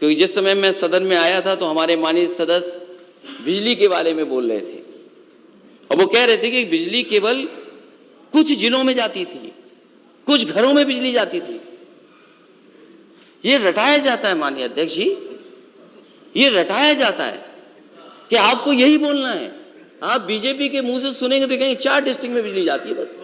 क्योंकि जिस समय मैं सदन में आया था तो हमारे माननीय सदस्य बिजली के बारे में बोल रहे थे और वो कह रहे थे कि बिजली केवल कुछ जिलों में जाती थी, कुछ घरों में बिजली जाती थी। ये रटाया जाता है माननीय अध्यक्ष जी, ये रटाया जाता है कि आपको यही बोलना है। आप बीजेपी के मुंह से सुनेंगे तो कहेंगे 4 डिस्ट्रिक्ट में बिजली जाती है बस।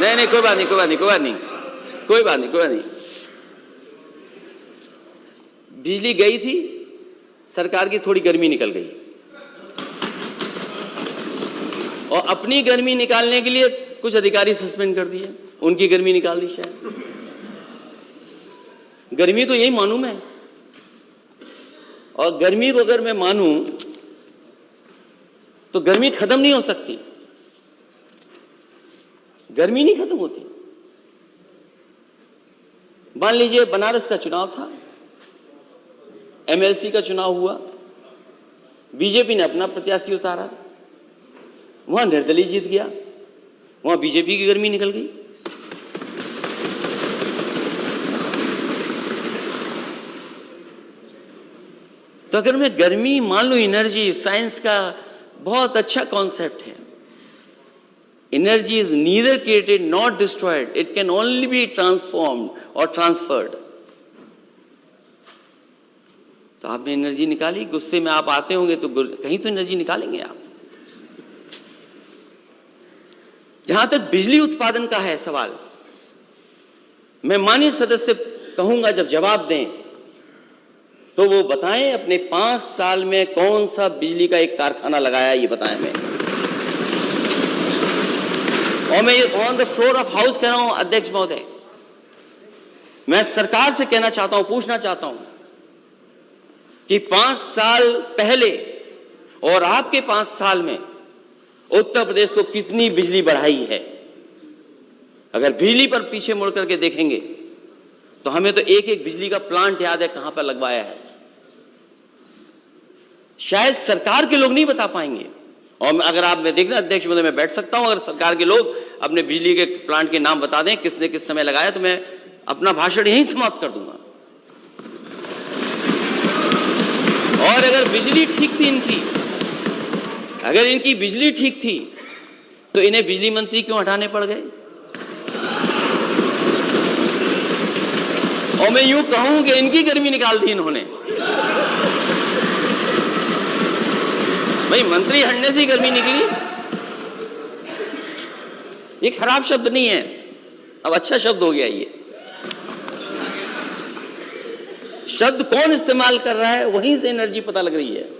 नहीं, कोई बात नहीं। बिजली गई थी, सरकार की थोड़ी गर्मी निकल गई और अपनी गर्मी निकालने के लिए कुछ अधिकारी सस्पेंड कर दिए, उनकी गर्मी निकाल दी शायद। गर्मी तो यही मानूं मैं, और गर्मी को अगर मैं मानूं तो गर्मी खत्म नहीं हो सकती, गर्मी नहीं खत्म होती। मान लीजिए बनारस का चुनाव था, एमएलसी का चुनाव हुआ, बीजेपी ने अपना प्रत्याशी उतारा, वहां निर्दलीय जीत गया, वहां बीजेपी की गर्मी निकल गई। तो अगर मैं गर्मी मान लूं, एनर्जी साइंस का बहुत अच्छा कॉन्सेप्ट है। Energy is neither created not destroyed, it can only be transformed और ट्रांसफर्ड। तो आपने एनर्जी निकाली, गुस्से में आप आते होंगे तो कहीं तो एनर्जी निकालेंगे आप। जहां तक बिजली उत्पादन का है सवाल, मैं माननीय सदस्य कहूंगा जब जवाब दें तो वो बताएं अपने 5 साल में कौन सा बिजली का एक कारखाना लगाया, ये बताएं। और मैं on the floor of house कह रहा हूं अध्यक्ष महोदय, मैं सरकार से कहना चाहता हूं, पूछना चाहता हूं कि 5 साल पहले और आपके 5 साल में उत्तर प्रदेश को कितनी बिजली बढ़ाई है। अगर बिजली पर पीछे मुड़ करके देखेंगे तो हमें तो एक एक बिजली का प्लांट याद है कहां पर लगवाया है। शायद सरकार के लोग नहीं बता पाएंगे, और अगर आप में देखना अध्यक्ष महोदय, मैं बैठ सकता हूं, अगर सरकार के लोग अपने बिजली के प्लांट के नाम बता दें किसने किस समय लगाया, तो मैं अपना भाषण यहीं समाप्त कर दूंगा। और अगर बिजली ठीक थी इनकी, अगर इनकी बिजली ठीक थी तो इन्हें बिजली मंत्री क्यों हटाने पड़ गए। और मैं यूं कहूं कि इनकी गर्मी निकाल दी इन्होंने। भाई मंत्री हटने से ही गर्मी निकली, ये खराब शब्द नहीं है, अब अच्छा शब्द हो गया। ये शब्द कौन इस्तेमाल कर रहा है, वहीं से एनर्जी पता लग रही है।